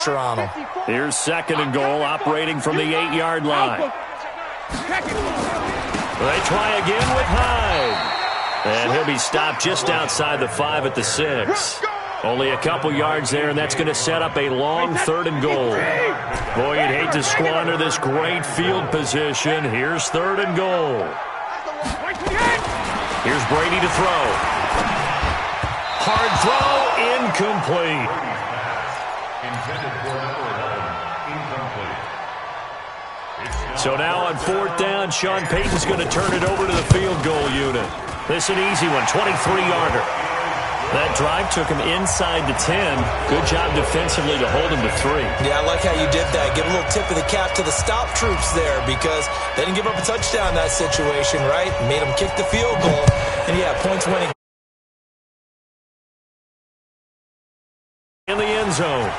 on him. Here's 2nd and goal, operating from the 8-yard line. They try again with Hyde. And he'll be stopped just outside the 5 at the 6. Only a couple yards there, and that's going to set up a long 3rd and goal. Boy, you'd hate to squander this great field position. Here's 3rd and goal. Here's Brady to throw. Hard throw, incomplete. So now on 4th down, Sean Payton's going to turn it over to the field goal unit. This is an easy one, 23-yarder. That drive took him inside the 10. Good job defensively to hold him to 3. Yeah, I like how you did that. Give a little tip of the cap to the stop troops there because they didn't give up a touchdown in that situation, right? Made them kick the field goal. And, yeah, points winning. In the end zone.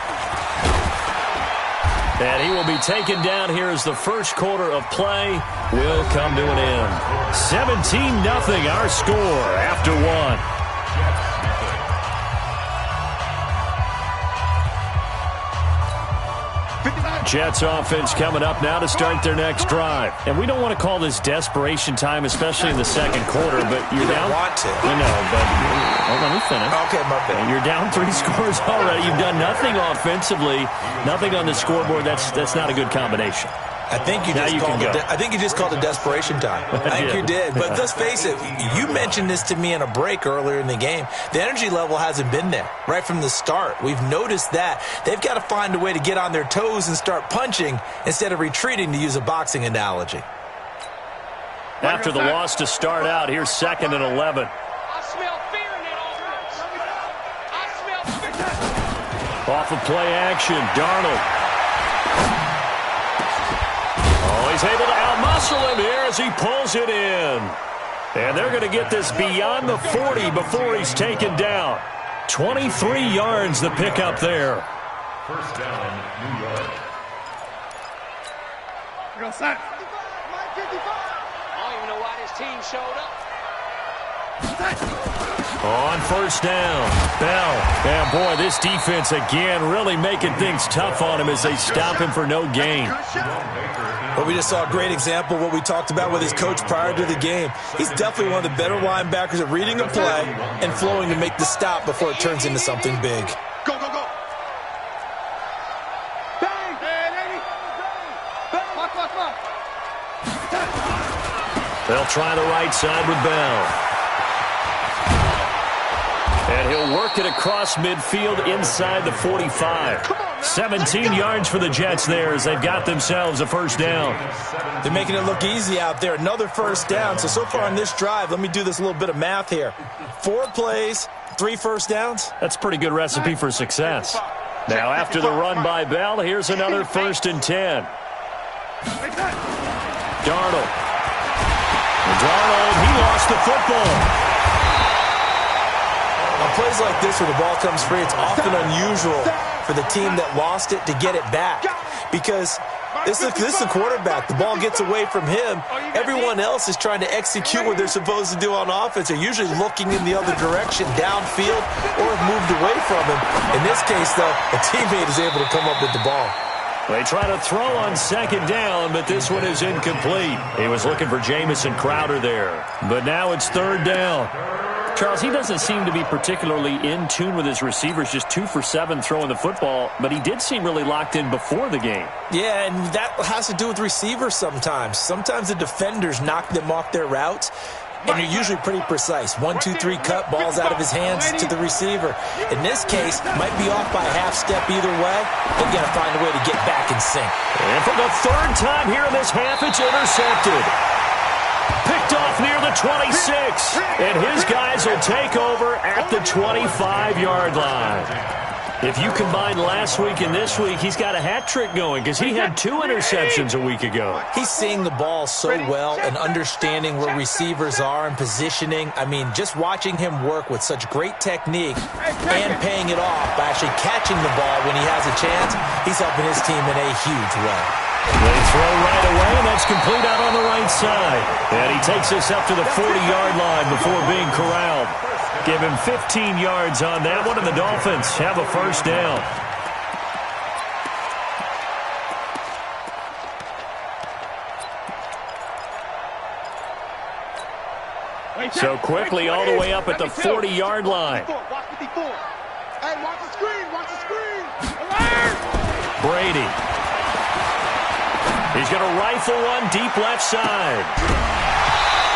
And he will be taken down here as the first quarter of play will come to an end. 17-0 our score after 1. Jets offense coming up now to start their next drive. And we don't want to call this desperation time, especially in the second quarter, but you're down. You don't want to. I know, but let me finish. Okay, my bad. You're down 3 scores already. You've done nothing offensively, nothing on the scoreboard. That's not a good combination. I think you just called it desperation time. I think you did. But let's face it, you mentioned this to me in a break earlier in the game. The energy level hasn't been there right from the start. We've noticed that. They've got to find a way to get on their toes and start punching instead of retreating, to use a boxing analogy. After the loss to start out, here's 2nd and 11. I smell fear in that offense. I smell fear. Off of play action, Darnold. He's able to outmuscle him here as he pulls it in. And they're going to get this beyond the 40 before he's taken down. 23 yards the pickup there. First down, New York. I don't even know why this team showed up. On 1st down, Bell. And boy, this defense again really making things tough on him as they stop him for no gain. Well, we just saw a great example of what we talked about with his coach prior to the game. He's definitely one of the better linebackers at reading a play and flowing to make the stop before it turns into something big. Go, go, go. Bang! They'll try the right side with Bell. And he'll work it across midfield inside the 45. 17 yards for the Jets there as they've got themselves a first down. They're making it look easy out there. Another first down. So far on this drive, let me do this little bit of math here. 4 plays, 3 first downs. That's a pretty good recipe for success. Now after the run by Bell, here's another 1st and 10. Darnold. He lost the football. On plays like this where the ball comes free, it's often unusual for the team that lost it to get it back. Because this is the quarterback. The ball gets away from him. Everyone else is trying to execute what they're supposed to do on offense. They're usually looking in the other direction, downfield, or have moved away from him. In this case, though, a teammate is able to come up with the ball. They try to throw on 2nd down, but this one is incomplete. He was looking for Jamison Crowder there. But now it's 3rd down. Charles, he doesn't seem to be particularly in tune with his receivers, just 2 for 7 throwing the football, but he did seem really locked in before the game. Yeah, and that has to do with receivers sometimes. Sometimes the defenders knock them off their routes, and you're usually pretty precise. 1, 2, 3 cut, balls out of his hands to the receiver. In this case, might be off by a half step either way. They've got to find a way to get back in sync. And for the 3rd time here in this half, it's intercepted. Picked off near the 26, and his guys will take over at the 25-yard line. If you combine last week and this week, he's got a hat trick going because he had 2 interceptions a week ago. He's seeing the ball so well and understanding where receivers are and positioning. I mean, just watching him work with such great technique and paying it off by actually catching the ball when he has a chance, he's helping his team in a huge way. They throw right away, and that's complete out on the right side. And he takes us up to the 40-yard line before being corralled. Give him 15 yards on that one, and the Dolphins have a first down. So quickly all the way up at the 40-yard line. Watch 54. Hey, watch the screen. Watch the screen. Brady. He's going to rifle one deep left side.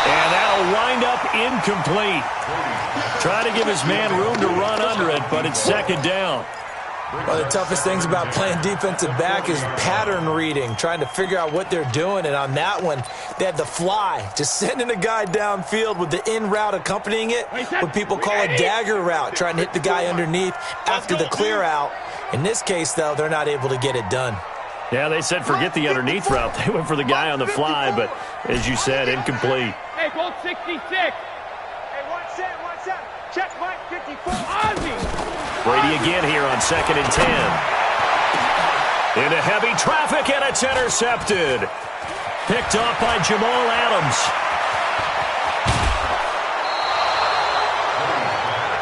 And that'll wind up incomplete. Try to give his man room to run under it, but it's second down. One of the toughest things about playing defensive back is pattern reading, trying to figure out what they're doing. And on that one, they had the fly, just sending a guy downfield with the in route accompanying it, what people call a dagger route, trying to hit the guy underneath after the clear out. In this case, though, they're not able to get it done. Yeah, they said forget the underneath route. They went for the guy on the fly, but as you said, incomplete. Hey, Bolt 66. Hey, 1-7. Check Mike 54. Ozzy. Brady again here on 2nd and 10. Into heavy traffic, and it's intercepted. Picked off by Jamal Adams.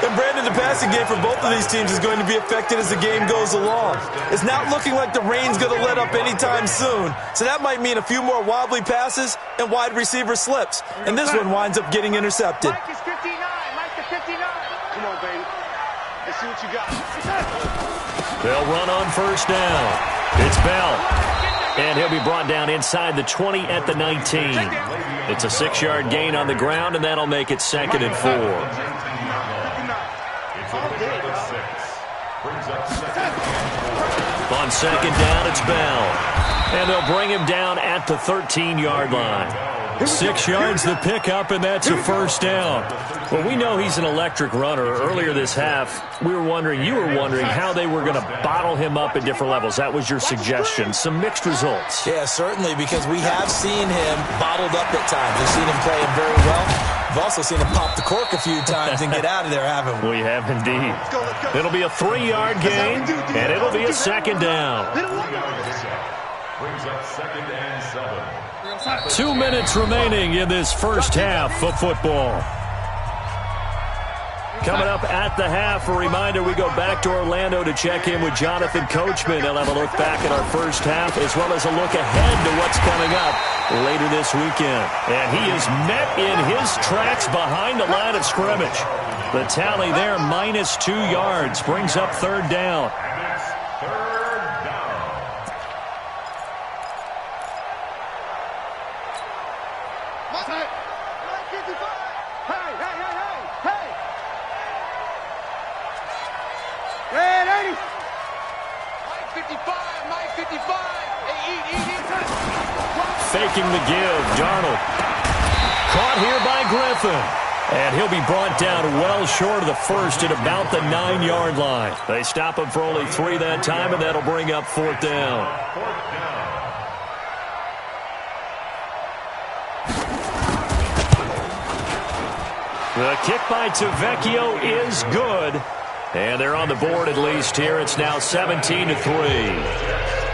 And Brandon, the passing game for both of these teams is going to be affected as the game goes along. It's not looking like the rain's going to let up anytime soon. So that might mean a few more wobbly passes and wide receiver slips. And this one winds up getting intercepted. Mike is 59. Mike is 59. Come on, baby. Let's see what you got. They'll run on first down. It's Bell. And he'll be brought down inside the 20 at the 19. It's a 6-yard gain on the ground, and that'll make it 2nd and 4. On 2nd down, it's Bell. And they'll bring him down at the 13-yard line. 6 yards the pickup, and that's a first down. Well, we know he's an electric runner. Earlier this half, you were wondering how they were going to bottle him up at different levels. That was your suggestion. Some mixed results. Yeah, certainly, because we have seen him bottled up at times. We've seen him playing very well. We've also seen him pop the cork a few times and get out of there, haven't we? We have indeed. It'll be a 3-yard gain, and it'll be a 2nd down. Brings up 2nd and 7. 2 minutes remaining in this first half of football. Coming up at the half, a reminder, we go back to Orlando to check in with Jonathan Coachman. He'll have a look back at our first half as well as a look ahead to what's coming up later this weekend. And he is met in his tracks behind the line of scrimmage. The tally there, -2 yards, brings up 3rd down. Faking the give, Darnold. Caught here by Griffin. And he'll be brought down well short of the first at about the 9-yard line. They stop him for only 3 that time, and that'll bring up 4th down. The kick by Tavecchio is good. And they're on the board at least here. It's now 17-3.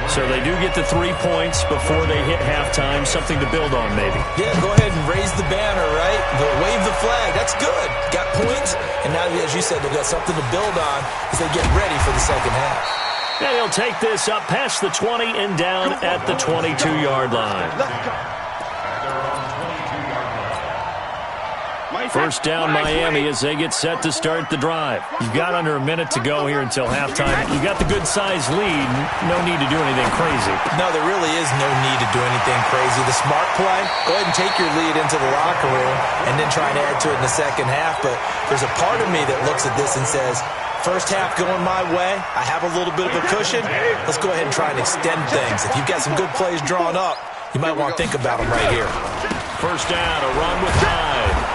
So they do get the 3 points before they hit halftime. Something to build on, maybe. Yeah, go ahead and raise the banner, right? Wave the flag. That's good. Got points. And now, as you said, they've got something to build on as they get ready for the second half. And he'll take this up past the 20 and down at the 22-yard line. First down, Miami, as they get set to start the drive. You've got under a minute to go here until halftime. You've got the good-sized lead. No need to do anything crazy. No, there really is no need to do anything crazy. The smart play, go ahead and take your lead into the locker room and then try and add to it in the second half. But there's a part of me that looks at this and says, first half going my way, I have a little bit of a cushion. Let's go ahead and try and extend things. If you've got some good plays drawn up, you might want to think about them right here. First down, a run with 9.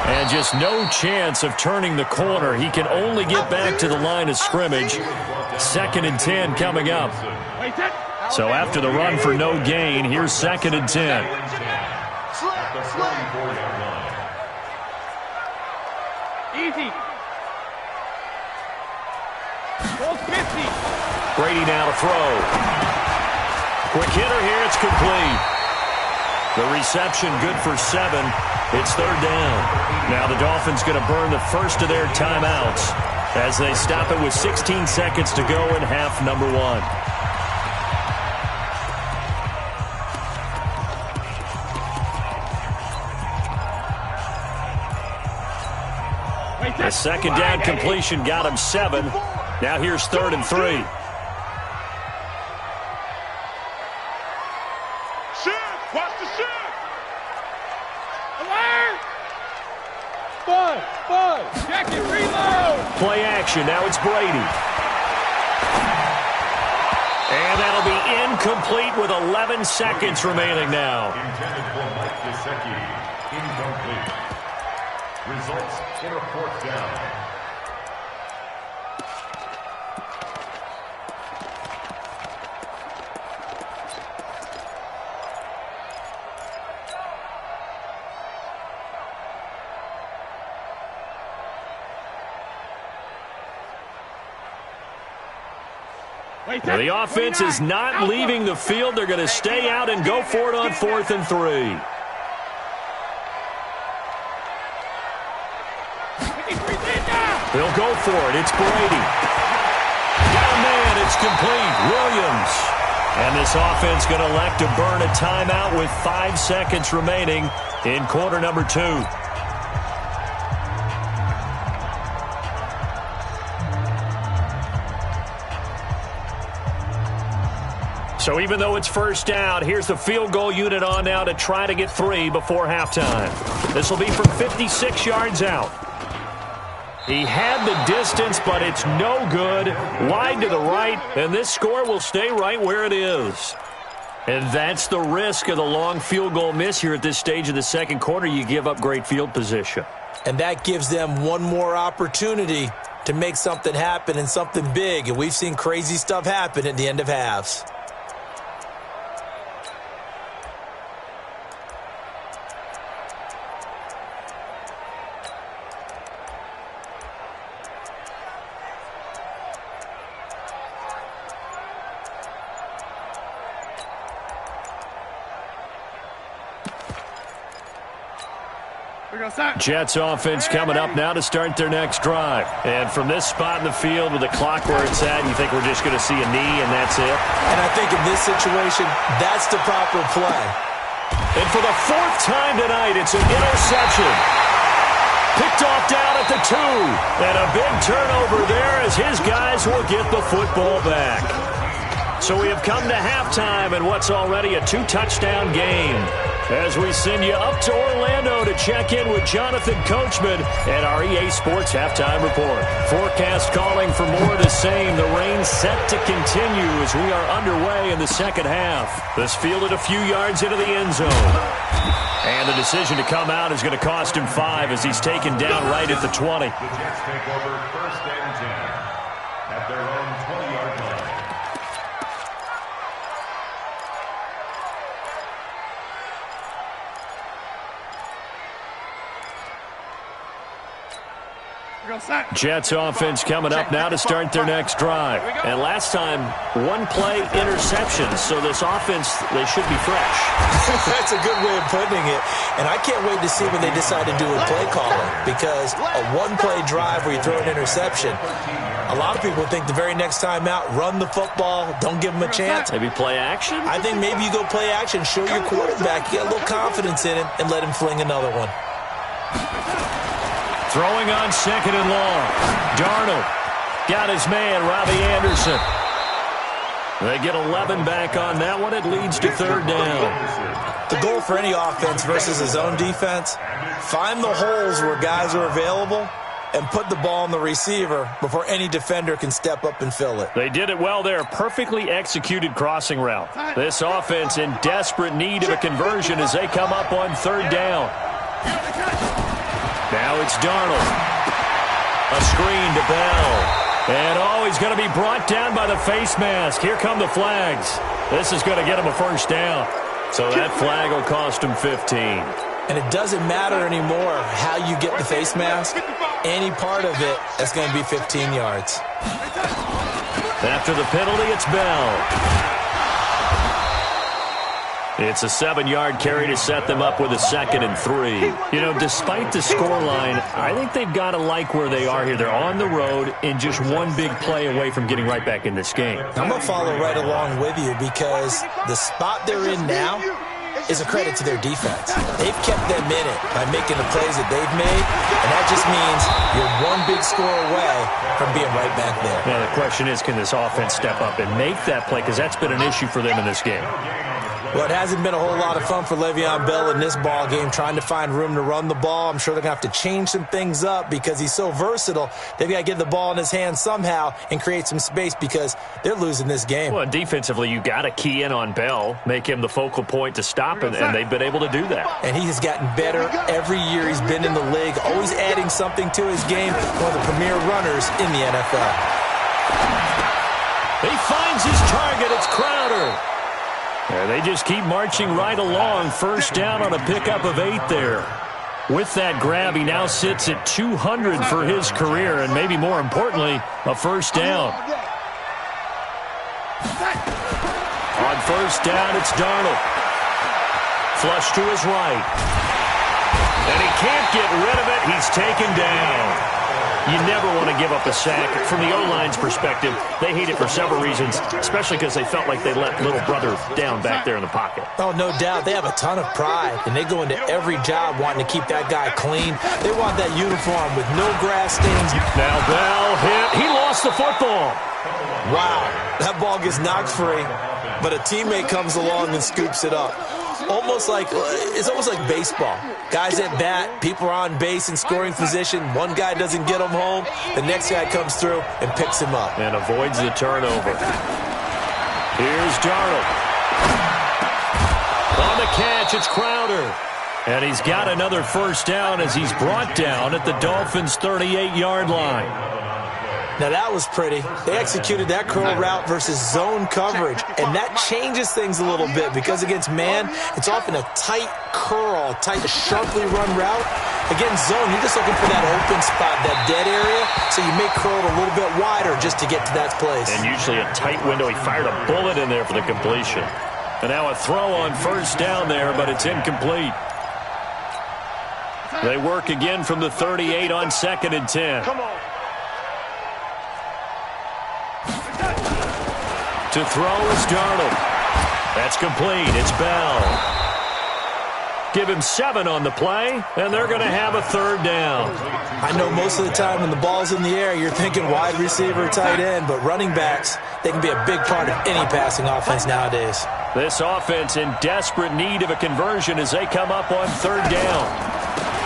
And just no chance of turning the corner. He can only get back to the line of scrimmage. 2nd and 10 coming up. So after the run for no gain, here's 2nd and 10. Easy. 50. Brady now to throw. Quick hitter here, it's complete. The reception good for 7. It's 3rd down. Now the Dolphins going to burn the first of their timeouts as they stop it with 16 seconds to go in half number 1. The second down completion got him 7. Now here's 3rd and 3. Watch the shift. Alert! Five. Jacket, reload. Play action. Now it's Brady. And that'll be incomplete with 11 seconds remaining now. Intended for Mike Gesicki. Incomplete. Results in a 4th down. Well, the offense is not leaving the field. They're going to stay out and go for it on 4th and 3. They'll go for it. It's Brady. Down man, it's complete. Williams. And this offense going to elect to burn a timeout with 5 seconds remaining in quarter number 2. So even though it's first down, here's the field goal unit on now to try to get 3 before halftime. This will be from 56 yards out. He had the distance, but it's no good. Wide to the right, and this score will stay right where it is. And that's the risk of the long field goal miss here at this stage of the second quarter. You give up great field position. And that gives them one more opportunity to make something happen and something big. And we've seen crazy stuff happen at the end of halves. Jets offense coming up now to start their next drive. And from this spot in the field with the clock where it's at, you think we're just going to see a knee and that's it? And I think in this situation, that's the proper play. And for the 4th time tonight, it's an interception. Picked off down at the 2. And a big turnover there as his guys will get the football back. So we have come to halftime in what's already a 2-touchdown game. As we send you up to Orlando to check in with Jonathan Coachman and our EA Sports Halftime Report. Forecast calling for more of the same. The rain set to continue as we are underway in the second half. This fielded a few yards into the end zone. And the decision to come out is going to cost him 5 as he's taken down right at the 20. The Jets take over 1st and 10 at their own 20-yard line. Jets offense coming up now to start their next drive. And last time, 1-play interception, so this offense, they should be fresh. That's a good way of putting it. And I can't wait to see when they decide to do a play calling, because a 1-play drive where you throw an interception, a lot of people think the very next time out, run the football, don't give them a chance. Maybe play action? I think maybe you go play action, show your quarterback, get a little confidence in him, and let him fling another one. Throwing on 2nd and long. Darnold got his man, Robbie Anderson. They get 11 back on that one. It leads to 3rd down. The goal for any offense versus his own defense, find the holes where guys are available and put the ball on the receiver before any defender can step up and fill it. They did it well there. Perfectly executed crossing route. This offense in desperate need of a conversion as they come up on 3rd down. Now it's Darnold. A screen to Bell. And, he's going to be brought down by the face mask. Here come the flags. This is going to get him a 1st down. So that flag will cost him 15. And it doesn't matter anymore how you get the face mask. Any part of it is going to be 15 yards. After the penalty, it's Bell. It's a 7-yard carry to set them up with a 2nd and 3. You know, despite the scoreline, I think they've got to like where they are here. They're on the road and just one big play away from getting right back in this game. I'm going to follow right along with you because the spot they're in now, is a credit to their defense. They've kept them in it by making the plays that they've made, and that just means you're one big score away from being right back there. Now, the question is, can this offense step up and make that play? Because that's been an issue for them in this game. Well, it hasn't been a whole lot of fun for Le'Veon Bell in this ball game, trying to find room to run the ball. I'm sure they're going to have to change some things up because he's so versatile. They've got to get the ball in his hands somehow and create some space because they're losing this game. Well, defensively, you got to key in on Bell, make him the focal point to stop, and they've been able to do that. And he has gotten better every year he's been in the league, always adding something to his game, one of the premier runners in the NFL. He finds his target. It's Crowder. They just keep marching right along. First down on a pickup of 8 there. With that grab, he now sits at 200 for his career, and maybe more importantly, a first down. On first down, it's Darnold. Flush to his right. And he can't get rid of it. He's taken down. You never want to give up a sack. From the O-line's perspective, they hate it for several reasons, especially because they felt like they let little brother down back there in the pocket. Oh, no doubt. They have a ton of pride, and they go into every job wanting to keep that guy clean. They want that uniform with no grass stains. Now Bell hit. He lost the football. Wow. That ball gets knocked free, but a teammate comes along and scoops it up. It's almost like baseball. Guys at bat, people are on base in scoring position. One guy doesn't get him home. The next guy comes through and picks him up. And avoids the turnover. Here's Darnold. On the catch, it's Crowder. And he's got another first down as he's brought down at the Dolphins' 38-yard line. Now, that was pretty. They executed that curl route versus zone coverage, and that changes things a little bit because against man, it's often a tight curl, tight, sharply run route. Against zone, you're just looking for that open spot, that dead area, so you may curl it a little bit wider just to get to that place. And usually a tight window. He fired a bullet in there for the completion. And now a throw on first down there, but it's incomplete. They work again from the 38 on 2nd and 10. Come on. To throw is Darnold. That's complete. It's Bell. Give him 7 on the play, and they're going to have a third down. I know most of the time when the ball's in the air, you're thinking wide receiver, tight end, but running backs, they can be a big part of any passing offense nowadays. This offense in desperate need of a conversion as they come up on third down.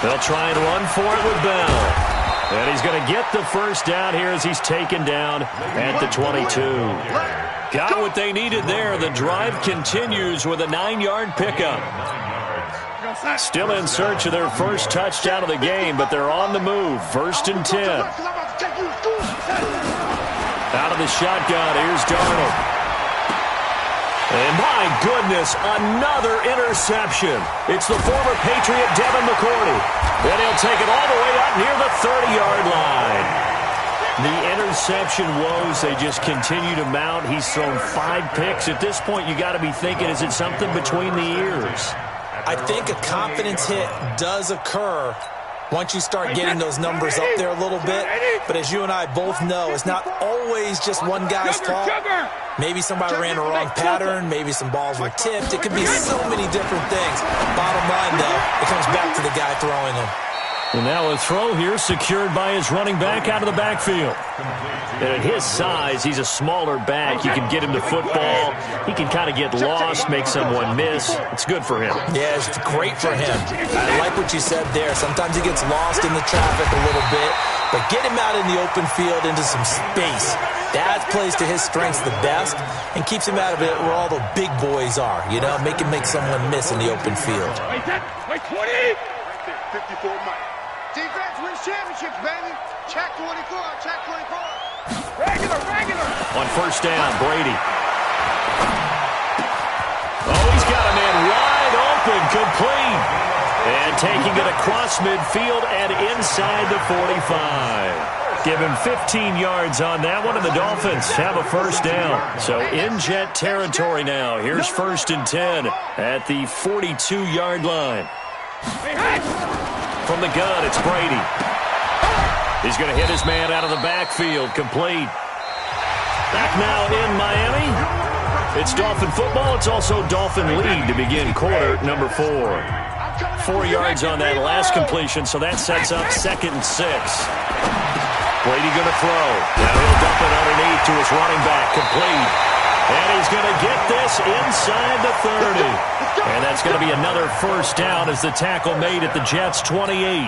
They'll try and run for it with Bell. And he's going to get the first down here as he's taken down at the 22. Got what they needed there. The drive continues with a 9-yard pickup. Still in search of their first touchdown of the game, but they're on the move. 1st and 10. Out of the shotgun, here's Darnold. And my goodness, another interception. It's the former Patriot Devin McCourty. And he'll take it all the way up near the 30-yard line. The interception woes, they just continue to mount. He's thrown 5 picks. At this point, you got to be thinking, is it something between the ears? I think a confidence hit does occur once you start getting those numbers up there a little bit. But as you and I both know, it's not always just one guy's fault. Maybe somebody ran a wrong pattern. Maybe some balls were tipped. It could be so many different things. Bottom line, though, it comes back to the guy throwing them. And now a throw here secured by his running back out of the backfield. And at his size, he's a smaller back. You can get him to football. He can kind of get lost, make someone miss. It's good for him. Yeah, it's great for him. I like what you said there. Sometimes he gets lost in the traffic a little bit, but get him out in the open field into some space. That plays to his strengths the best and keeps him out of it where all the big boys are, you know, make someone miss in the open field. Wait, 20! 54 Mike. Defense wins championships, baby. Check 24, check 24. Regular. On first down, Brady. Oh, he's got a man wide open, complete. And taking it across midfield and inside the 45. Give him 15 yards on that one, and the Dolphins have a first down. So in jet territory now. Here's 1st and 10 at the 42-yard line. From the gun, it's Brady. He's going to hit his man out of the backfield, complete. Back now in Miami. It's Dolphin football. It's also Dolphin lead to begin quarter number 4. 4 yards on that last completion, so that sets up 2nd and 6. Brady going to throw. Now he'll dump it underneath to his running back, complete. And he's going to get this inside the 30. And that's going to be another first down as the tackle made at the Jets' 28.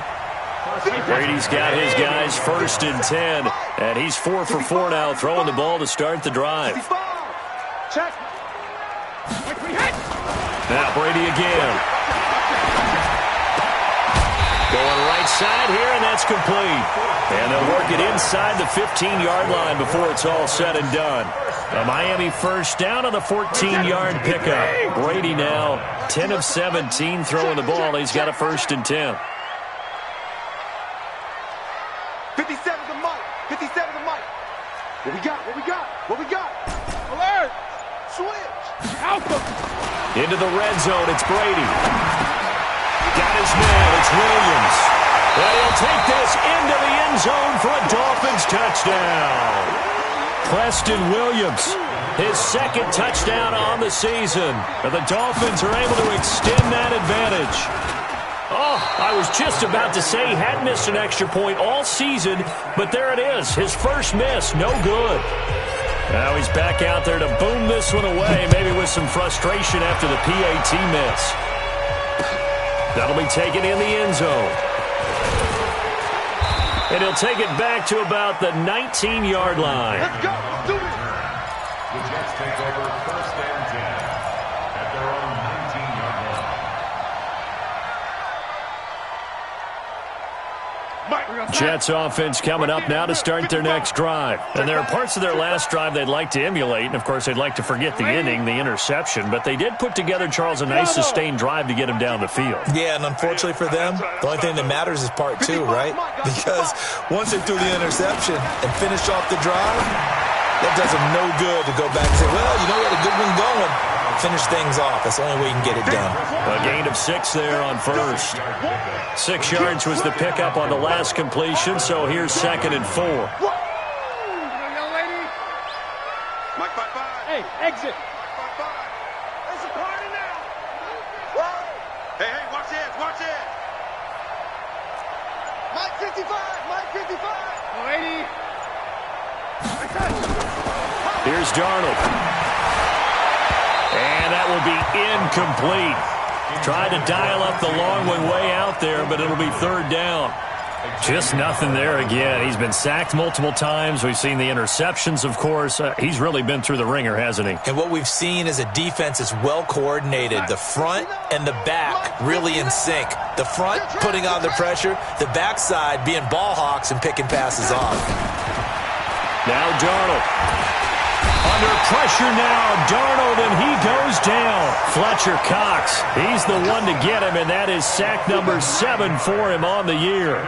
Brady's got his guys 1st and 10. And he's 4 for 4 now, throwing the ball to start the drive. Now Brady again. Going right side here, and that's complete. And they'll work it inside the 15-yard line before it's all said and done. A Miami first down on the 14-yard pickup. Brady now 10 of 17 throwing the ball. He's got a 1st and 10. 57 to Mike. 57 to Mike. What we got? What we got? What we got? Alert! Switch! Alpha! Into the red zone, it's Brady. Got his man, it's Williams. And he'll take this into the end zone for a Dolphins touchdown. Preston Williams, his 2nd touchdown on the season. And the Dolphins are able to extend that advantage. Oh, I was just about to say he had missed an extra point all season, but there it is, his first miss, no good. Now he's back out there to boom this one away, maybe with some frustration after the PAT miss. That'll be taken in the end zone. And he'll take it back to about the 19-yard line. Let's go! Let's do this! The Jets take over 1st and 10 at their own 19-yard line. Jets offense coming up now to start their next drive. And there are parts of their last drive they'd like to emulate. And, of course, they'd like to forget the inning, the interception. But they did put together, Charles, a nice sustained drive to get him down the field. Yeah, and unfortunately for them, the only thing that matters is part 2, right? Because once they threw the interception and finished off the drive, that does them no good to go back and say, well, you know, we had a good one going. Finish things off. That's the only way you can get it done. A gain of 6 there on first. 6 yards was the pickup on the last completion, so here's 2nd and 4. Young lady. Mike, 5-5. Hey, exit. 5-5. There's a party now. Hey, hey, watch this, watch this. Mike 55, Mike 55. Lady. Here's Darnold. And that will be incomplete. Tried to dial up the long one way out there, but it'll be 3rd down. Just nothing there again. He's been sacked multiple times. We've seen the interceptions, of course. He's really been through the ringer, hasn't he? And what we've seen is a defense that's well coordinated. The front and the back really in sync. The front putting on the pressure, the backside being ball hawks and picking passes off. Now Darnold. Under pressure now, Darnold, and he goes down. Fletcher Cox, he's the one to get him, and that is sack number 7 for him on the year.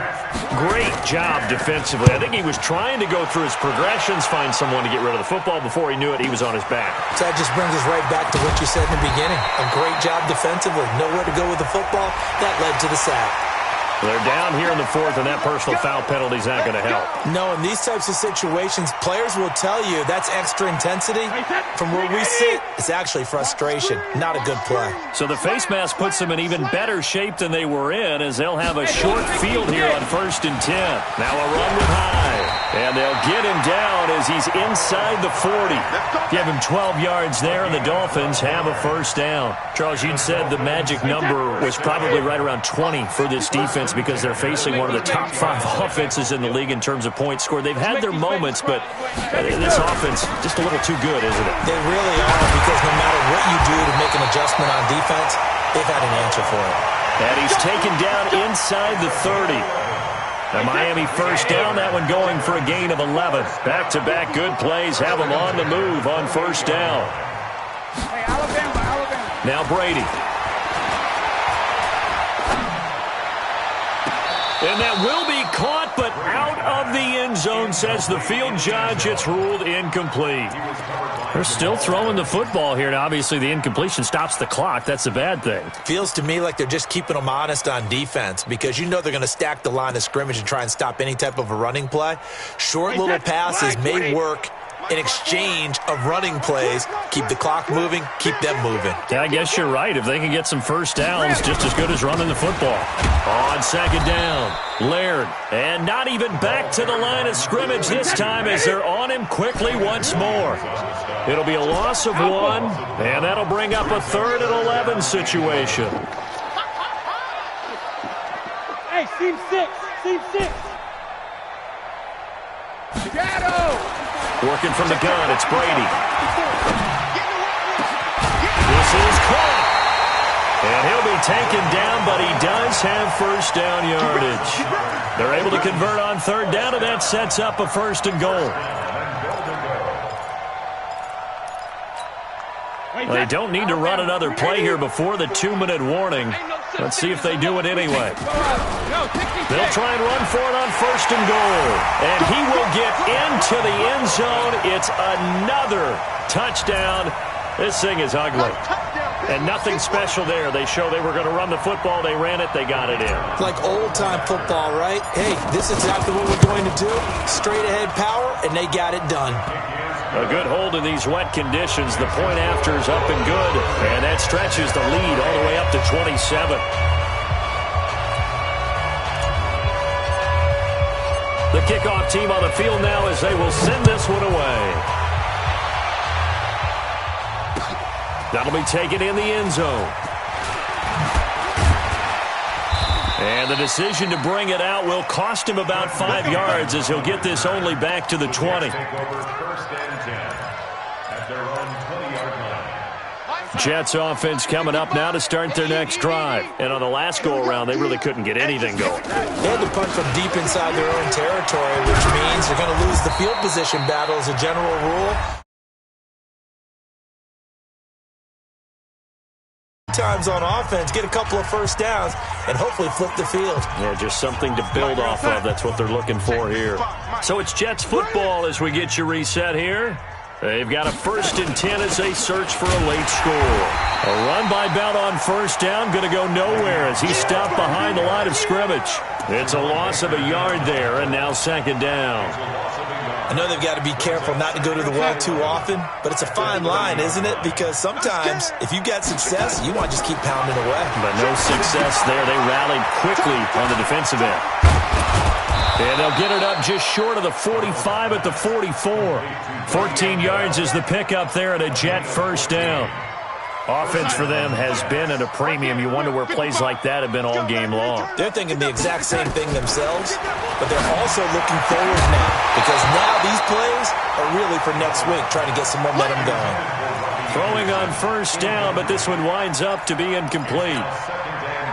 Great job defensively. I think he was trying to go through his progressions, find someone to get rid of the football. Before he knew it, he was on his back. So that just brings us right back to what you said in the beginning. A great job defensively. Nowhere to go with the football. That led to the sack. They're down here in the 4th, and that personal foul penalty is not going to help. No, in these types of situations, players will tell you that's extra intensity. From where we sit, it's actually frustration. Not a good play. So the face mask puts them in even better shape than they were in, as they'll have a short field here on 1st and 10. Now a run with Hyde. And they'll get him down as he's inside the 40. Give him 12 yards there, and the Dolphins have a 1st down. Charles, you'd said the magic number was probably right around 20 for this defense because they're facing one of the top 5 offenses in the league in terms of points scored. They've had their moments, but this offense just a little too good, isn't it? They really are, because no matter what you do to make an adjustment on defense, they've had an answer for it. And he's taken down inside the 30. The Miami 1st down, that one going for a gain of 11. Back-to-back good plays have them on the move on 1st down. Hey, Alabama. Now Brady. And that will be caught, but out of the end zone, says the field judge. It's ruled incomplete. They're still throwing the football here, and obviously the incompletion stops the clock. That's a bad thing. Feels to me like they're just keeping them honest on defense, because you know they're going to stack the line of scrimmage and try and stop any type of a running play. Short little passes may work in exchange of running plays. Keep the clock moving, keep them moving. Yeah, I guess you're right. If they can get some first downs, just as good as running the football. On second down, Laird. And not even back to the line of scrimmage this time as they're on him quickly once more. It'll be a loss of 1, and that'll bring up a 3rd and 11 situation. Hey, seam 6. Seam 6. Working from the gun, it's Brady. This is caught. And he'll be taken down, but he does have first down yardage. They're able to convert on 3rd down, and that sets up a 1st and goal. Well, they don't need to run another play here before the 2-minute warning. Let's see if they do it anyway. They'll try and run for it on 1st and goal. And he will get into the end zone. It's another touchdown. This thing is ugly. And nothing special there. They show they were going to run the football. They ran it. They got it in. Like old-time football, right? Hey, this is exactly what we're going to do. Straight-ahead power, and they got it done. A good hold in these wet conditions. The point after is up and good. And that stretches the lead all the way up to 27. The kickoff team on the field now as they will send this one away. That'll be taken in the end zone. And the decision to bring it out will cost him about 5 yards as he'll get this only back to the 20. Jets offense coming up now to start their next drive. And on the last go-around, they really couldn't get anything going. They had to punt from deep inside their own territory, which means they're going to lose the field position battle as a general rule. Times on offense, get a couple of first downs, and hopefully flip the field. Yeah, just something to build off of. That's what they're looking for here. So it's Jets football as we get you reset here. They've got a 1st and 10 as they search for a late score. A run by Bell on 1st down, going to go nowhere as he's stopped behind the line of scrimmage. It's a loss of a yard there, and now 2nd down. I know they've got to be careful not to go to the well too often, but it's a fine line, isn't it? Because sometimes, if you've got success, you want to just keep pounding away. But no success there. They rallied quickly on the defensive end. And they'll get it up just short of the 45 at the 44. 14 yards is the pickup there at a Jet 1st down. Offense for them has been at a premium. You wonder where plays like that have been all game long. They're thinking the exact same thing themselves, but they're also looking forward now because now these plays are really for next week, trying to get some momentum going. Throwing on 1st down, but this one winds up to be incomplete.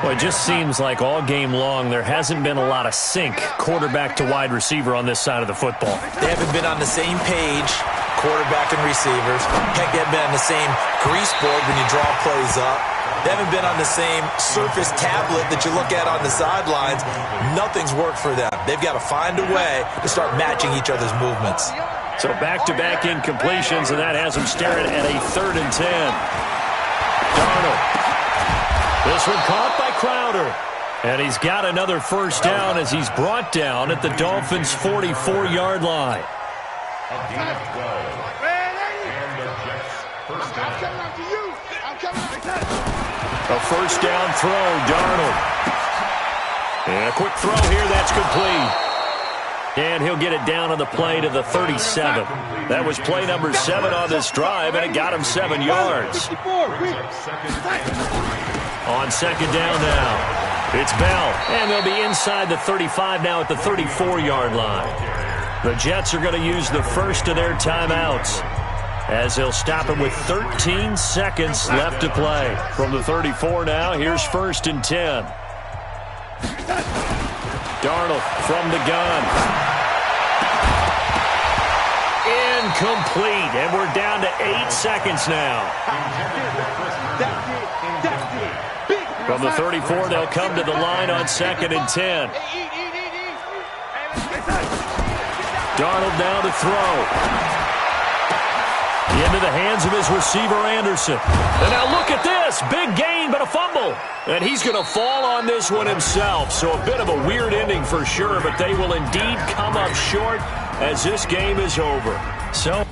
Well, it just seems like all game long there hasn't been a lot of sync quarterback to wide receiver on this side of the football. They haven't been on the same page, quarterback and receivers. Heck, they haven't been on the same grease board when you draw plays up. They haven't been on the same surface tablet that you look at on the sidelines. Nothing's worked for them. They've got to find a way to start matching each other's movements. So back-to-back incompletions, and that has them staring at a 3rd and 10. Darnold. This one caught by Crowder. And he's got another 1st down as he's brought down at the Dolphins' 44-yard line. A 1st down throw, Darnold. And a quick throw here, that's complete. And he'll get it down on the play to the 37. That was play number 7 on this drive, and it got him 7 yards. On 2nd down now, it's Bell. And they'll be inside the 35 now at the 34-yard line. The Jets are going to use the 1st of their timeouts as they'll stop it with 13 seconds left to play. From the 34 now, here's 1st and 10. Darnold from the gun. Incomplete, and we're down to 8 seconds now. From the 34, they'll come to the line on 2nd and 10. Darnold now to throw. Into the hands of his receiver, Anderson. And now look at this. Big gain, but a fumble. And he's going to fall on this one himself. So a bit of a weird ending for sure, but they will indeed come up short as this game is over. So